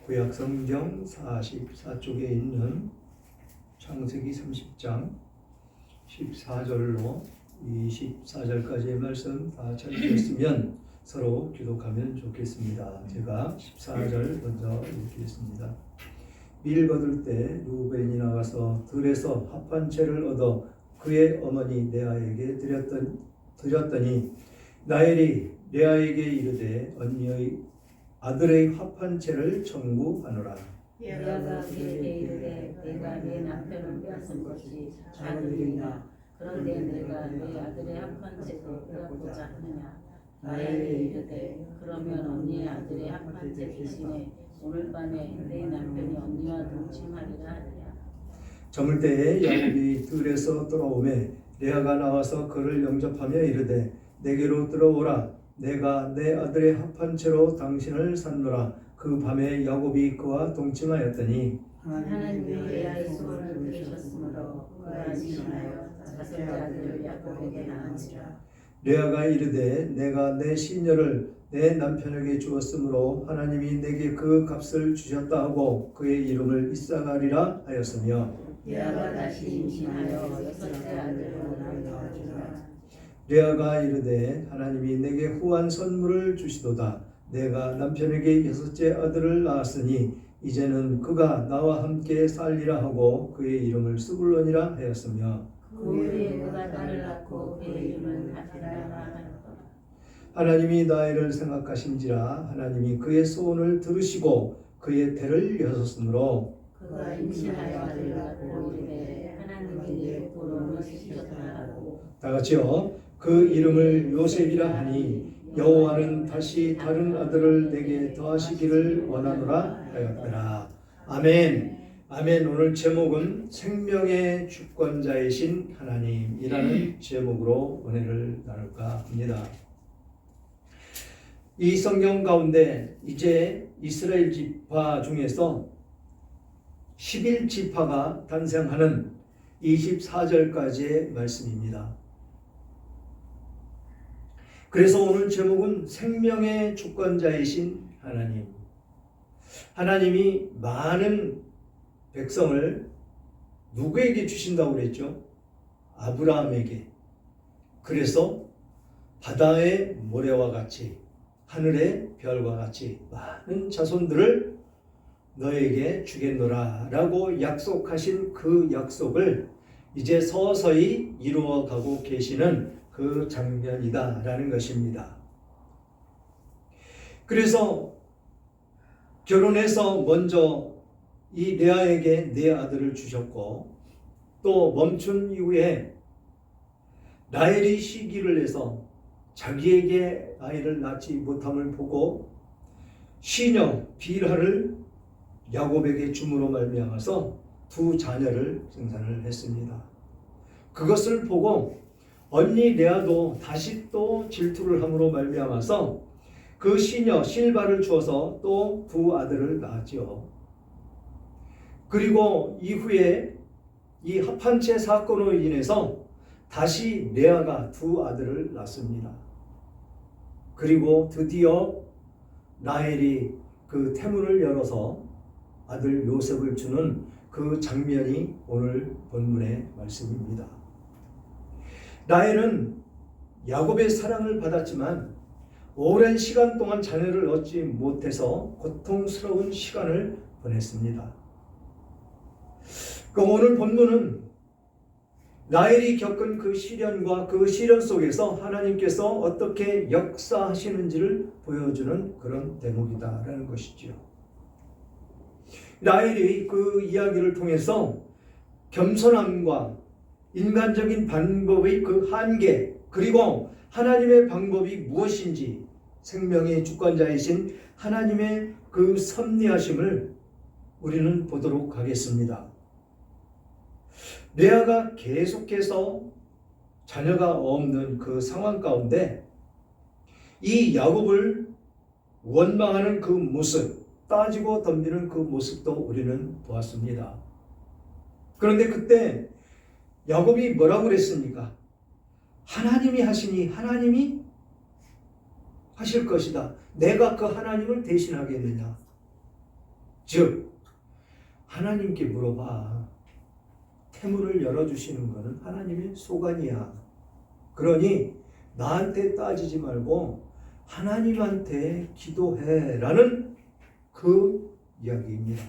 구약성경 44쪽에 있는 창세기 30장 14절로 24절까지의 말씀 다 잘 읽었으면 서로 기독하면 좋겠습니다. 제가 14절 먼저 읽겠습니다. 밀 거둘 때 루벤이 나가서 들에서 합한 채를 얻어 그의 어머니 레아에게 드렸더니 라헬이 레아에게 이르되 언니의 아들의 합한 채를 청구하노라. 레아가 그에게 이르되 내가 내 남편을 빼앗은 것이 자들이나 그런데 내가 내 아들의 합한 채도 빼앗고자 하느냐. 라헬이 이르되 그러면 언니의 아들의 합한 채 대신에 오늘 밤에 내 남편이 언니와 동침하리라 하리라. 저물 때에 야곱이 들에서 돌아오매 레아가 나와서 그를 영접하며 이르되 내게로 들어오라. 내가 내 아들의 합한 채로 당신을 산노라. 그 밤에 야곱이 그와 동침하였더니 하나님이 레아의 소원을 들으셨으므로 그가 임신하여 다섯째 아들을 야곱에게 낳은지라. 레아가 이르되 내가 내 시녀를 내 남편에게 주었으므로 하나님이 내게 그 값을 주셨다 하고 그의 이름을 이삭하리라 하였으며 레아가 다시 임신하여 여섯째 아들을 낳은지라. 레아가 이르되 하나님이 내게 후한 선물을 주시도다. 내가 남편에게 여섯째 아들을 낳았으니 이제는 그가 나와 함께 살리라 하고 그의 이름을 스불론이라 하였으며 그 후에 그가 딸을 낳고 그의 이름을 나타나라 하였더라. 하나님이 나이를 생각하신지라 하나님이 그의 소원을 들으시고 그의 태를 여셨으므로 그가 임신하여 아들을 낳고 이르되 하나님이 내 복으로 시키셨다 하고 다 같이요. 그 이름을 요셉이라 하니 여호와는 다시 다른 아들을 내게 더하시기를 원하노라 하였더라. 아멘. 아멘. 오늘 제목은 생명의 주권자이신 하나님이라는 제목으로 은혜를 나눌까 합니다. 이 성경 가운데 이제 이스라엘 지파 중에서 11지파가 탄생하는 24절까지의 말씀입니다. 그래서 오늘 제목은 생명의 주권자이신 하나님. 하나님이 많은 백성을 누구에게 주신다고 그랬죠? 아브라함에게. 그래서 바다의 모래와 같이 하늘의 별과 같이 많은 자손들을 너에게 주겠노라 라고 약속하신 그 약속을 이제 서서히 이루어가고 계시는 그 장면이다 라는 것입니다. 그래서 결혼해서 먼저 이 레아에게 네 아들을 주셨고 또 멈춘 이후에 라헬이 시기를 해서 자기에게 아이를 낳지 못함을 보고 시녀 빌하를 야곱에게 줌으로 말미암아서 두 자녀를 생산을 했습니다. 그것을 보고 언니 레아도 다시 또 질투를 함으로 말미암아서 그 시녀 실바를 주어서 또 두 아들을 낳았지요. 그리고 이후에 이 합한 채 사건으로 인해서 다시 레아가 두 아들을 낳습니다. 그리고 드디어 라헬이 그 태문을 열어서 아들 요셉을 주는 그 장면이 오늘 본문의 말씀입니다. 라헬은 야곱의 사랑을 받았지만 오랜 시간 동안 자녀를 얻지 못해서 고통스러운 시간을 보냈습니다. 오늘 본문은 라헬이 겪은 그 시련과 그 시련 속에서 하나님께서 어떻게 역사하시는지를 보여주는 그런 대목이다라는 것이지요. 라헬이 그 이야기를 통해서 겸손함과 인간적인 방법의 그 한계, 그리고 하나님의 방법이 무엇인지 생명의 주권자이신 하나님의 그 섭리하심을 우리는 보도록 하겠습니다. 레아가 계속해서 자녀가 없는 그 상황 가운데 이 야곱을 원망하는 그 모습, 따지고 덤비는 그 모습도 우리는 보았습니다. 그런데 그때 야곱이 뭐라고 그랬습니까? 하나님이 하시니 하나님이 하실 것이다. 내가 그 하나님을 대신하겠느냐? 즉 하나님께 물어봐. 태문을 열어주시는 것은 하나님의 소관이야. 그러니 나한테 따지지 말고 하나님한테 기도해라는 그 이야기입니다.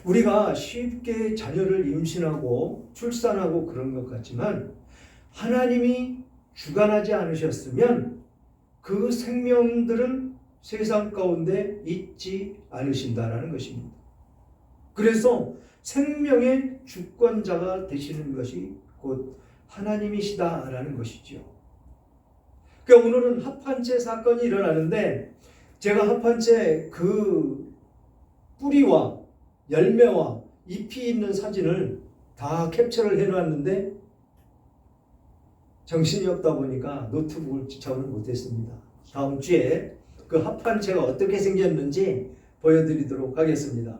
우리가 쉽게 자녀를 임신하고 출산하고 그런 것 같지만 하나님이 주관하지 않으셨으면 그 생명들은 세상 가운데 있지 않으신다라는 것입니다. 그래서 생명의 주권자가 되시는 것이 곧 하나님이시다라는 것이죠. 그러니까 오늘은 합한채 사건이 일어나는데 제가 합한채 그 뿌리와 열매와 잎이 있는 사진을 다 캡처를 해놨는데 정신이 없다 보니까 노트북을 지참을 못했습니다. 다음 주에 그 합한채가 어떻게 생겼는지 보여드리도록 하겠습니다.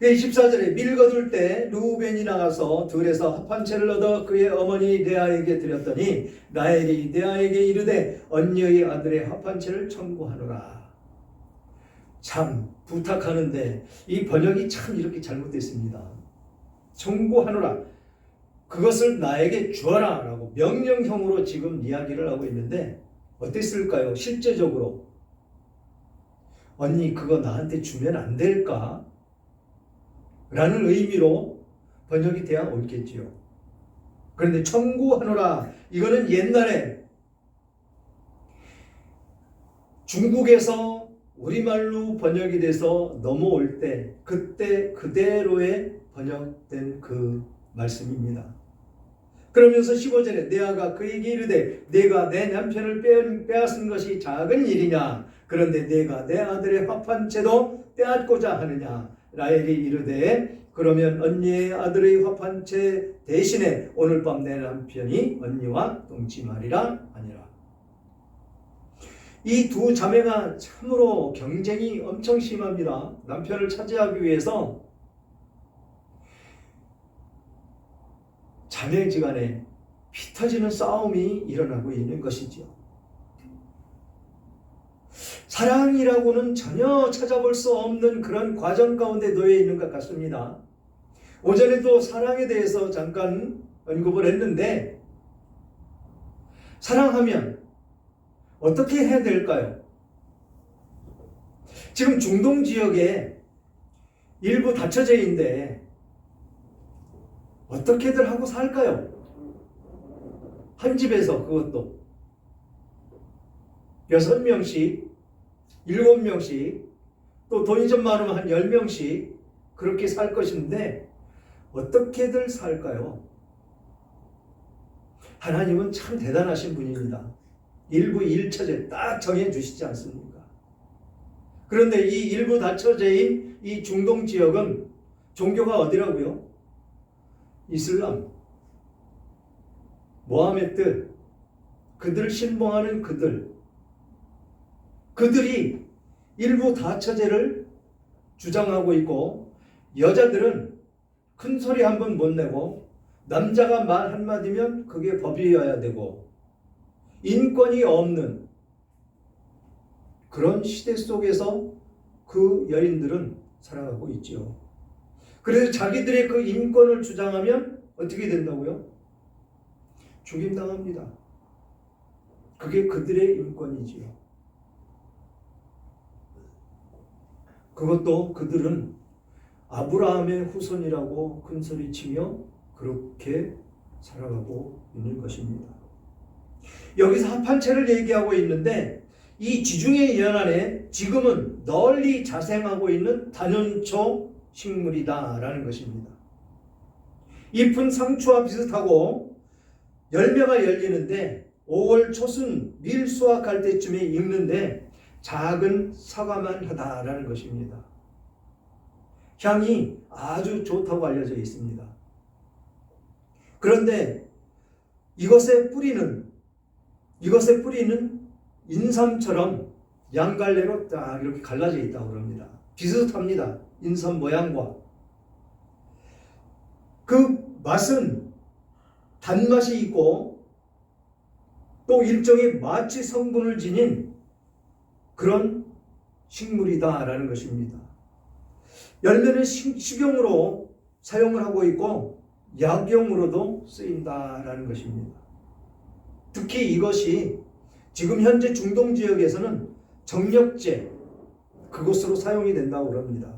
14절에 밀거둘 때 르우벤이 나가서 들에서 합한채를 얻어 그의 어머니 레아에게 드렸더니 라헬이 레아에게 이르되 언니의 아들의 합한채를 청구하노라. 참 부탁하는데 이 번역이 참 이렇게 잘못됐습니다. 청구하노라. 그것을 나에게 주어라 라고 명령형으로 지금 이야기를 하고 있는데 어땠을까요? 실제적으로 언니 그거 나한테 주면 안 될까? 라는 의미로 번역이 돼야 옳겠지요. 그런데 청구하노라 이거는 옛날에 중국에서 우리말로 번역이 돼서 넘어올 때 그때 그대로의 번역된 그 말씀입니다. 그러면서 15절에 레아가 그에게 이르되 내가 내 남편을 빼앗은 것이 작은 일이냐 그런데 내가 내 아들의 합한채도 빼앗고자 하느냐 라헬이 이르되 그러면 언니의 아들의 합한채 대신에 오늘 밤 내 남편이 언니와 동침하리라 하니라. 이 두 자매가 참으로 경쟁이 엄청 심합니다. 남편을 차지하기 위해서 자매지간에 피 터지는 싸움이 일어나고 있는 것이죠. 사랑이라고는 전혀 찾아볼 수 없는 그런 과정 가운데 놓여 있는 것 같습니다. 오전에도 사랑에 대해서 잠깐 언급을 했는데 사랑하면 어떻게 해야 될까요? 지금 중동 지역에 일부 다처제 인데 어떻게들 하고 살까요? 한 집에서 그것도 6명씩 7명씩 또 돈이 좀 많으면 한 10명씩 그렇게 살 것인데 어떻게들 살까요? 하나님은 참 대단하신 분입니다. 일부 일처제 딱 정해주시지 않습니까? 그런데 이 일부 다처제인 이 중동 지역은 종교가 어디라고요? 이슬람, 모하메드, 그들 신봉하는 그들이 일부 다처제를 주장하고 있고 여자들은 큰 소리 한 번 못 내고 남자가 말 한마디면 그게 법이어야 되고 인권이 없는 그런 시대 속에서 그 여인들은 살아가고 있죠. 그래서 자기들의 그 인권을 주장하면 어떻게 된다고요? 죽임당합니다. 그게 그들의 인권이지요. 그것도 그들은 아브라함의 후손이라고 큰소리치며 그렇게 살아가고 있는 것입니다. 여기서 합한채를 얘기하고 있는데 이 지중해 연안에 지금은 널리 자생하고 있는 단연초 식물이다라는 것입니다. 잎은 상추와 비슷하고 열매가 열리는데 5월 초순 밀 수확할 때쯤에 익는데 작은 사과만 하다라는 것입니다. 향이 아주 좋다고 알려져 있습니다. 그런데 이것의 뿌리는 인삼처럼 양갈래로 딱 이렇게 갈라져 있다고 합니다. 비슷합니다. 인삼 모양과. 그 맛은 단맛이 있고 또 일종의 마취 성분을 지닌 그런 식물이다라는 것입니다. 열매는 식용으로 사용을 하고 있고 약용으로도 쓰인다라는 것입니다. 특히 이것이 지금 현재 중동 지역에서는 정력제 그것으로 사용이 된다고 합니다.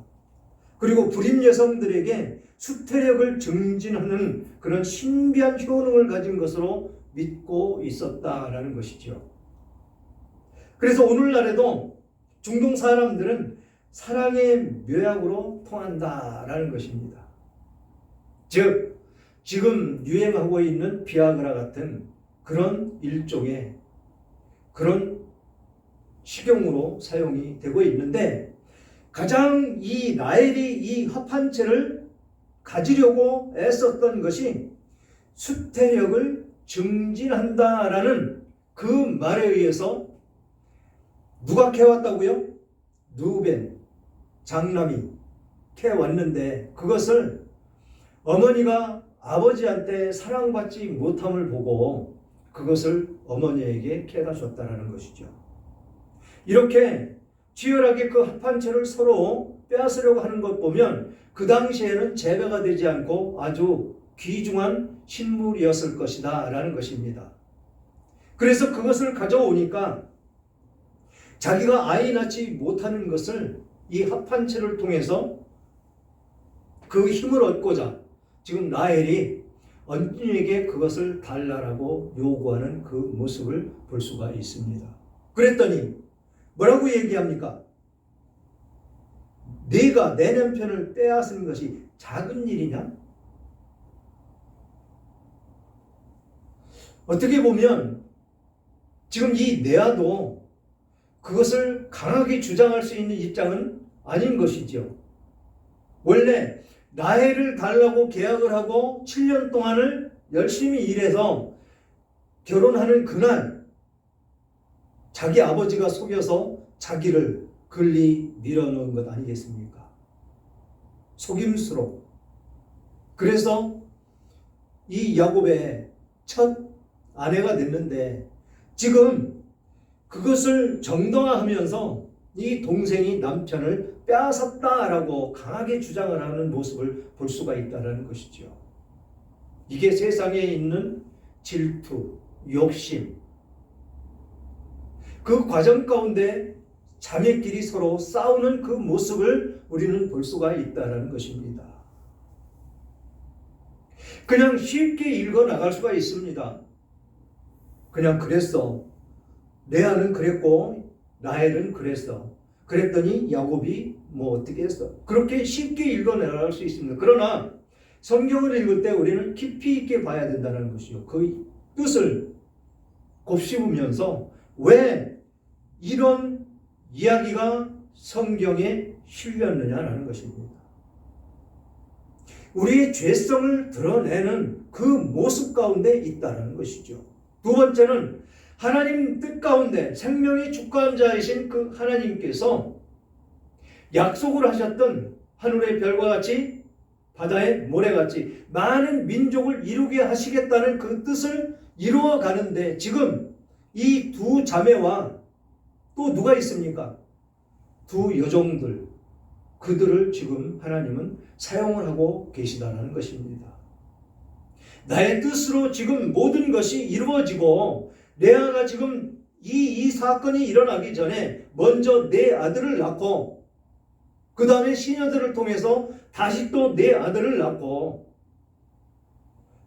그리고 불임 여성들에게 수태력을 증진하는 그런 신비한 효능을 가진 것으로 믿고 있었다라는 것이죠. 그래서 오늘날에도 중동 사람들은 사랑의 묘약으로 통한다라는 것입니다. 즉 지금 유행하고 있는 비아그라 같은 그런 일종의 그런 식용으로 사용이 되고 있는데, 가장 이 라헬이 이 합한체를 가지려고 애썼던 것이 수태력을 증진한다라는 그 말에 의해서 누가 캐왔다고요? 루벤 장남이 캐왔는데, 그것을 어머니가 아버지한테 사랑받지 못함을 보고 그것을 어머니에게 캐다 줬다라는 것이죠. 이렇게 치열하게 그 합한체를 서로 빼앗으려고 하는 것 보면 그 당시에는 재배가 되지 않고 아주 귀중한 식물이었을 것이다 라는 것입니다. 그래서 그것을 가져오니까 자기가 아이 낳지 못하는 것을 이 합한체를 통해서 그 힘을 얻고자 지금 라헬이 언니에게 그것을 달라라고 요구하는 그 모습을 볼 수가 있습니다. 그랬더니 뭐라고 얘기합니까? 네가 내 남편을 빼앗은 것이 작은 일이냐? 어떻게 보면 지금 이 레아도 그것을 강하게 주장할 수 있는 입장은 아닌 것이죠. 원래 라헬을 달라고 계약을 하고 7년 동안을 열심히 일해서 결혼하는 그날 자기 아버지가 속여서 자기를 글리 밀어넣은 것 아니겠습니까? 속임수로. 그래서 이 야곱의 첫 아내가 됐는데 지금 그것을 정당화하면서 이 동생이 남편을 빼앗았다라고 강하게 주장을 하는 모습을 볼 수가 있다는 것이죠. 이게 세상에 있는 질투, 욕심, 그 과정 가운데 자매끼리 서로 싸우는 그 모습을 우리는 볼 수가 있다는 것입니다. 그냥 쉽게 읽어 나갈 수가 있습니다. 그냥 그랬어. 레아는 그랬고 라헬은 그랬어. 그랬더니 야곱이 뭐 어떻게 했어. 그렇게 쉽게 읽어 나갈 수 있습니다. 그러나 성경을 읽을 때 우리는 깊이 있게 봐야 된다는 것이요. 그 뜻을 곱씹으면서 왜 이런 이야기가 성경에 실렸느냐라는 것입니다. 우리의 죄성을 드러내는 그 모습 가운데 있다는 것이죠. 두 번째는 하나님 뜻 가운데 생명의 주권자이신 그 하나님께서 약속을 하셨던 하늘의 별과 같이 바다의 모래같이 많은 민족을 이루게 하시겠다는 그 뜻을 이루어 가는데 지금 이 두 자매와 또 누가 있습니까? 두 여종들, 그들을 지금 하나님은 사용을 하고 계시다는 것입니다. 나의 뜻으로 지금 모든 것이 이루어지고 레아가 지금 이 사건이 일어나기 전에 먼저 내 아들을 낳고 그 다음에 시녀들을 통해서 다시 또 내 아들을 낳고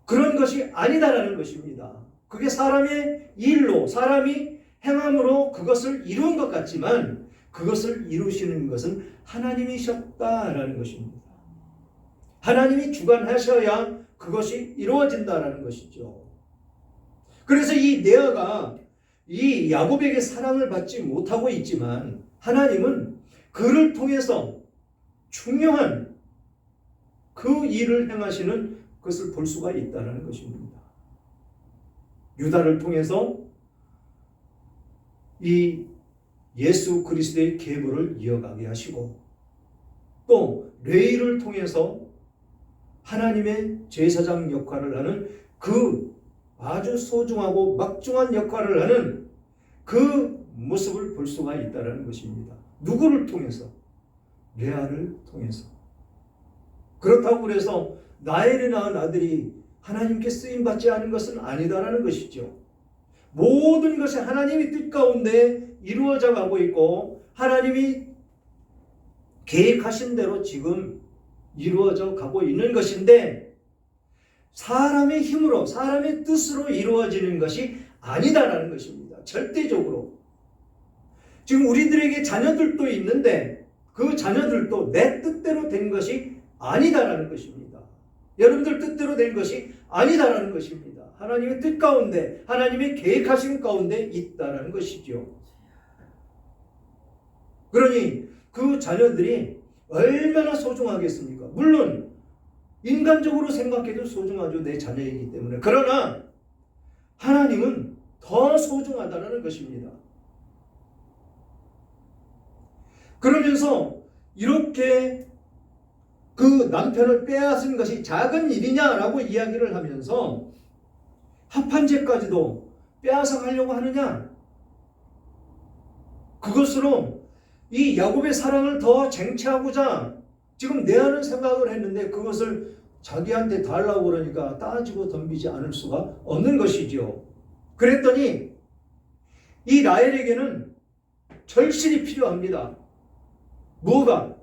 그런 것이 아니다라는 것입니다. 그게 사람의 일로 사람이 행함으로 그것을 이룬 것 같지만 그것을 이루시는 것은 하나님이셨다라는 것입니다. 하나님이 주관하셔야 그것이 이루어진다라는 것이죠. 그래서 이 레아가 이 야곱에게 사랑을 받지 못하고 있지만 하나님은 그를 통해서 중요한 그 일을 행하시는 것을 볼 수가 있다는 것입니다. 유다를 통해서 이 예수 그리스도의 계보를 이어가게 하시고 또 레위를 통해서 하나님의 제사장 역할을 하는 그 아주 소중하고 막중한 역할을 하는 그 모습을 볼 수가 있다는 것입니다. 누구를 통해서? 레아를 통해서. 그렇다고 그래서 라헬이 낳은 아들이 하나님께 쓰임받지 않은 것은 아니다라는 것이죠. 모든 것이 하나님의 뜻 가운데 이루어져 가고 있고 하나님이 계획하신 대로 지금 이루어져 가고 있는 것인데 사람의 힘으로 사람의 뜻으로 이루어지는 것이 아니다라는 것입니다. 절대적으로. 지금 우리들에게 자녀들도 있는데 그 자녀들도 내 뜻대로 된 것이 아니다라는 것입니다. 여러분들 뜻대로 된 것이 아니다라는 것입니다. 하나님의 뜻 가운데 하나님의 계획하신 가운데 있다라는 것이죠. 그러니 그 자녀들이 얼마나 소중하겠습니까? 물론 인간적으로 생각해도 소중하죠. 내 자녀이기 때문에. 그러나 하나님은 더 소중하다는 것입니다. 그러면서 이렇게 그 남편을 빼앗은 것이 작은 일이냐라고 이야기를 하면서 합한 죄까지도 빼앗아 가려고 하느냐? 그것으로 이 야곱의 사랑을 더 쟁취하고자 지금 내하는 생각을 했는데 그것을 자기한테 달라고 그러니까 따지고 덤비지 않을 수가 없는 것이죠. 그랬더니 이 라헬에게는 절실히 필요합니다. 뭐가?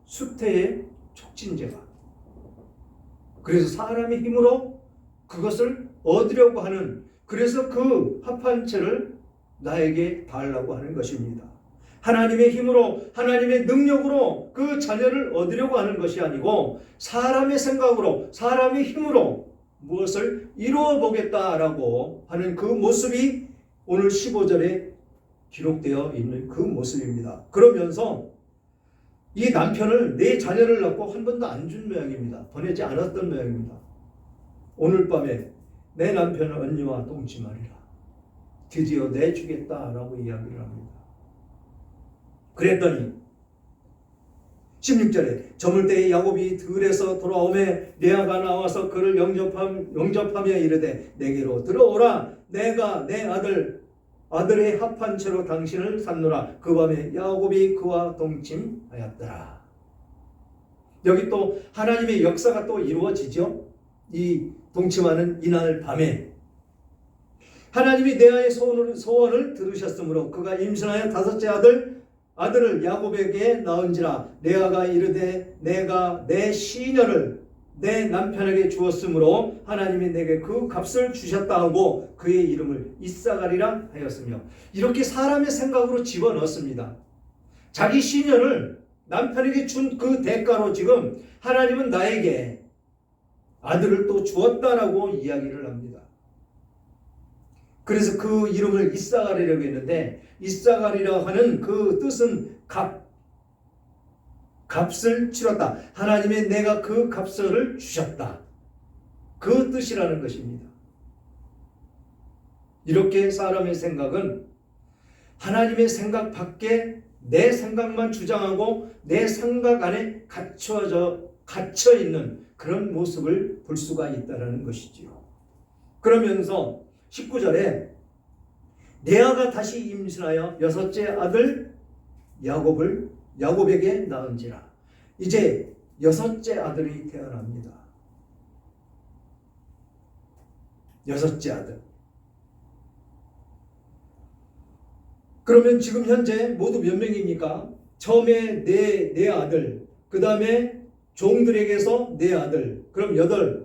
수태의 촉진제가. 그래서 사람의 힘으로 그것을 얻으려고 하는, 그래서 그 합한 채를 나에게 달라고 하는 것입니다. 하나님의 힘으로 하나님의 능력으로 그 자녀를 얻으려고 하는 것이 아니고 사람의 생각으로 사람의 힘으로 무엇을 이루어 보겠다라고 하는 그 모습이 오늘 15절에 기록되어 있는 그 모습입니다. 그러면서 이 남편을 내 자녀를 낳고 한 번도 안 준 모양입니다. 보내지 않았던 모양입니다. 오늘 밤에 내 남편은 언니와 동침하리라. 드디어 내주겠다라고 이야기를 합니다. 그랬더니 16절에 저물 때에 야곱이 들에서 돌아오매 레아가 나와서 그를 영접하며 이르되 내게로 들어오라. 내가 내 아들의 합한 채로 당신을 삼노라. 그 밤에 야곱이 그와 동침하였더라. 여기 또 하나님의 역사가 또 이루어지죠. 이 동침하는 이날 밤에 하나님이 레아의 소원을 들으셨으므로 그가 임신하여 다섯째 아들을 야곱에게 낳은지라. 레아가 이르되 내가 내 시녀를 내 남편에게 주었으므로 하나님이 내게 그 값을 주셨다 하고 그의 이름을 이사가리라 하였으며, 이렇게 사람의 생각으로 집어넣습니다. 자기 시녀를 남편에게 준 그 대가로 지금 하나님은 나에게 아들을 또 주었다라고 이야기를 합니다. 그래서 그 이름을 이사가리라고 했는데 이사가리라 하는 그 뜻은 값을 치렀다. 하나님의 내가 그 값을 주셨다. 그 뜻이라는 것입니다. 이렇게 사람의 생각은 하나님의 생각 밖에 내 생각만 주장하고 내 생각 안에 갇혀 있는 그런 모습을 볼 수가 있다는 것이지요. 그러면서 19절에 레아가 다시 임신하여 여섯째 아들 야곱에게 낳은지라. 이제 여섯째 아들이 태어납니다. 여섯째 아들. 그러면 지금 현재 모두 몇 명입니까? 처음에 네 아들, 그 다음에 종들에게서 네 아들, 그럼 8,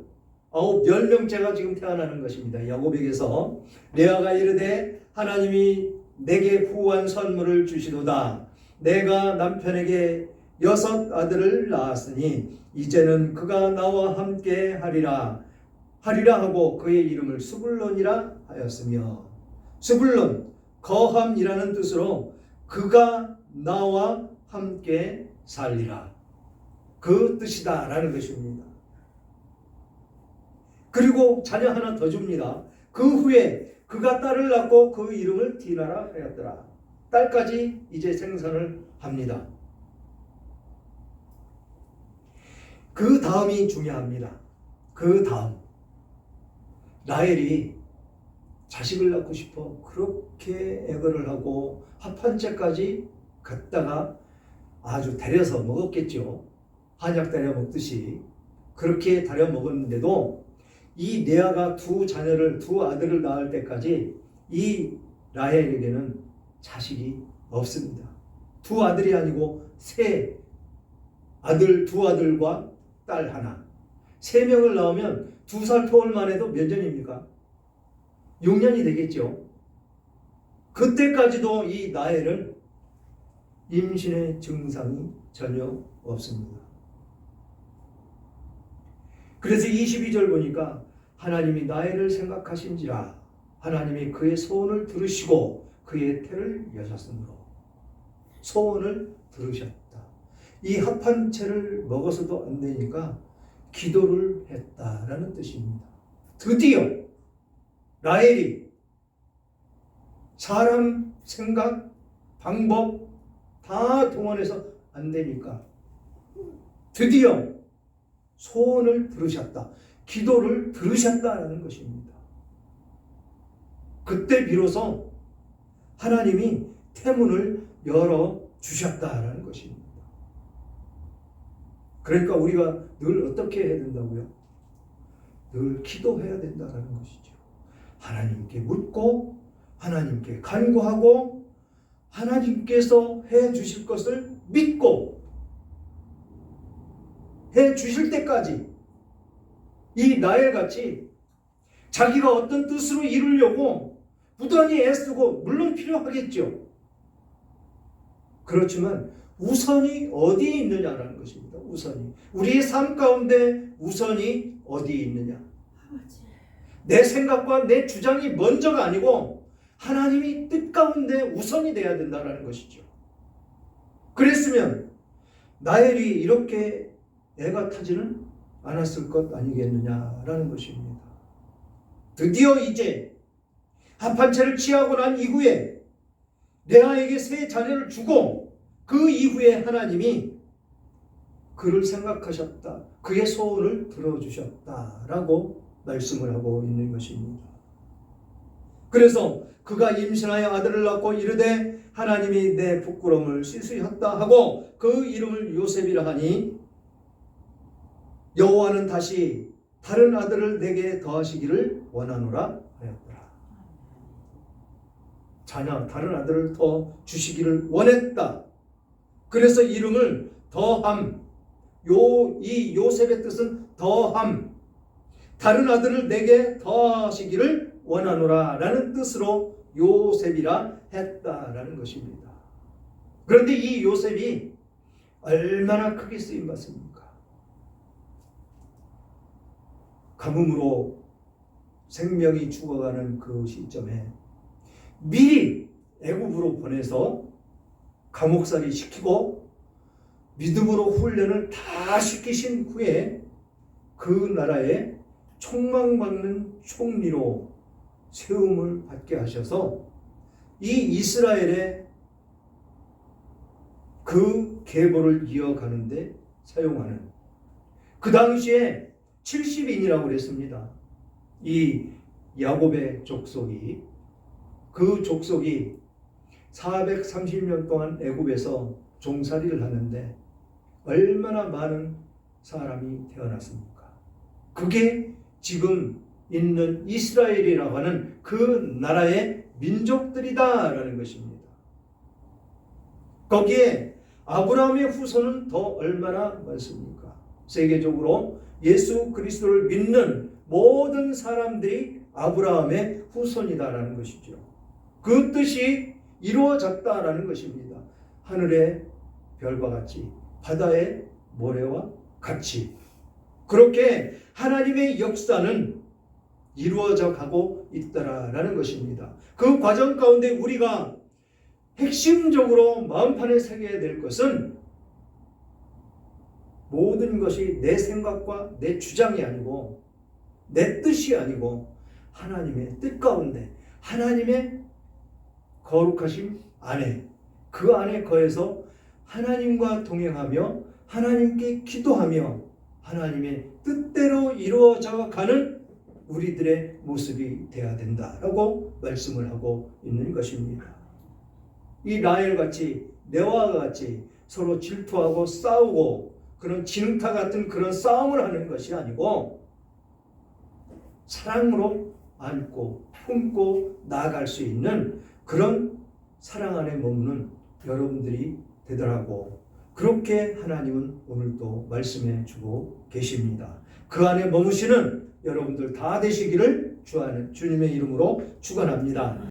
9, 10명째가 지금 태어나는 것입니다. 야곱에게서. 레아가 이르되 하나님이 내게 후한 선물을 주시도다. 내가 남편에게 6 아들을 낳았으니 이제는 그가 나와 함께 하리라 하고 그의 이름을 스불론이라 하였으며, 스불론 거함이라는 뜻으로 그가 나와 함께 살리라, 그 뜻이다 라는 것입니다. 그리고 자녀 하나 더 줍니다. 그 후에 그가 딸을 낳고 그 이름을 디나라 하였더라. 딸까지 이제 생산을 합니다. 그 다음이 중요합니다. 그 다음 라헬이 자식을 낳고 싶어 그렇게 애걸을 하고 합한 채까지 갖다가 아주 데려서 먹었겠죠. 한약 데려 먹듯이 그렇게 데려 먹었는데도 이 레아가 두 아들을 낳을 때까지 이 라헬에게는 자식이 없습니다. 두 아들이 아니고 두 아들과 딸 하나. 3명을 낳으면 2살 터울만 해도 몇 년입니까? 6년이 되겠죠. 그때까지도 이 라헬은 임신의 증상이 전혀 없습니다. 그래서 22절 보니까 하나님이 라헬을 생각하신지라 하나님이 그의 소원을 들으시고 그의 태를 여셨으므로. 소원을 들으셨다. 이 합한 채를 먹어서도 안 되니까 기도를 했다라는 뜻입니다. 드디어 라헬이 사람 생각, 방법 다 동원해서 안 되니까 드디어 소원을 들으셨다. 기도를 들으셨다라는 것입니다. 그때 비로소 하나님이 태문을 열어주셨다라는 것입니다. 그러니까 우리가 늘 어떻게 해야 된다고요? 늘 기도해야 된다는 것이죠. 하나님께 묻고 하나님께 간구하고 하나님께서 해 주실 것을 믿고 해 주실 때까지 이 라헬같이 자기가 어떤 뜻으로 이루려고 부단히 애쓰고 물론 필요하겠죠. 그렇지만 우선이 어디에 있느냐라는 것입니다. 우선이. 우리의 삶 가운데 우선이 어디에 있느냐. 내 생각과 내 주장이 먼저가 아니고 하나님이 뜻 가운데 우선이 돼야 된다는 것이죠. 그랬으면 라헬이 이렇게 애가 타지는 않았을 것 아니겠느냐라는 것입니다. 드디어 이제 합한 채를 취하고 난 이후에 레아에게 세 자녀를 주고 그 이후에 하나님이 그를 생각하셨다. 그의 소원을 들어주셨다라고 말씀을 하고 있는 것입니다. 그래서 그가 임신하여 아들을 낳고 이르되 하나님이 내 부끄러움을 씻으셨다 하고 그 이름을 요셉이라 하니 여호와는 다시 다른 아들을 내게 더하시기를 원하노라 하였더라. 다른 아들을 더 주시기를 원했다. 그래서 이름을 더함. 이 요셉의 뜻은 더함. 다른 아들을 내게 더하시기를 원하노라 라는 뜻으로 요셉이라 했다라는 것입니다. 그런데 이 요셉이 얼마나 크게 쓰임받습니까? 가뭄으로 생명이 죽어가는 그 시점에 미리 애굽으로 보내서 감옥살이 시키고 믿음으로 훈련을 다 시키신 후에 그 나라에 총망받는 총리로 세움을 받게 하셔서 이 이스라엘의 그 계보를 이어가는데 사용하는, 그 당시에 70인이라고 그랬습니다. 이 야곱의 족속이, 그 족속이 430년 동안 애굽에서 종살이를 하는데 얼마나 많은 사람이 태어났습니까? 그게 지금 있는 이스라엘이라고 하는 그 나라의 민족들이다라는 것입니다. 거기에 아브라함의 후손은 더 얼마나 많습니까? 세계적으로 예수 그리스도를 믿는 모든 사람들이 아브라함의 후손이다라는 것이죠. 그 뜻이 이루어졌다라는 것입니다. 하늘의 별과 같이, 바다의 모래와 같이. 그렇게 하나님의 역사는 이루어져 가고 있다라는 것입니다. 그 과정 가운데 우리가 핵심적으로 마음판에 새겨야 될 것은 모든 것이 내 생각과 내 주장이 아니고 내 뜻이 아니고 하나님의 뜻 가운데, 하나님의 거룩하심 안에, 그 안에 거해서 하나님과 동행하며 하나님께 기도하며 하나님의 뜻대로 이루어져 가는 우리들의 모습이 되어야 된다라고 말씀을 하고 있는 것입니다. 이 라헬같이 내와 같이 서로 질투하고 싸우고 그런 진흙탕 같은 그런 싸움을 하는 것이 아니고 사랑으로 안고 품고 나아갈 수 있는 그런 사랑 안에 머무는 여러분들이 되더라고. 그렇게 하나님은 오늘도 말씀해 주고 계십니다. 그 안에 머무시는 여러분들 다 되시기를 주님의 이름으로 축원합니다.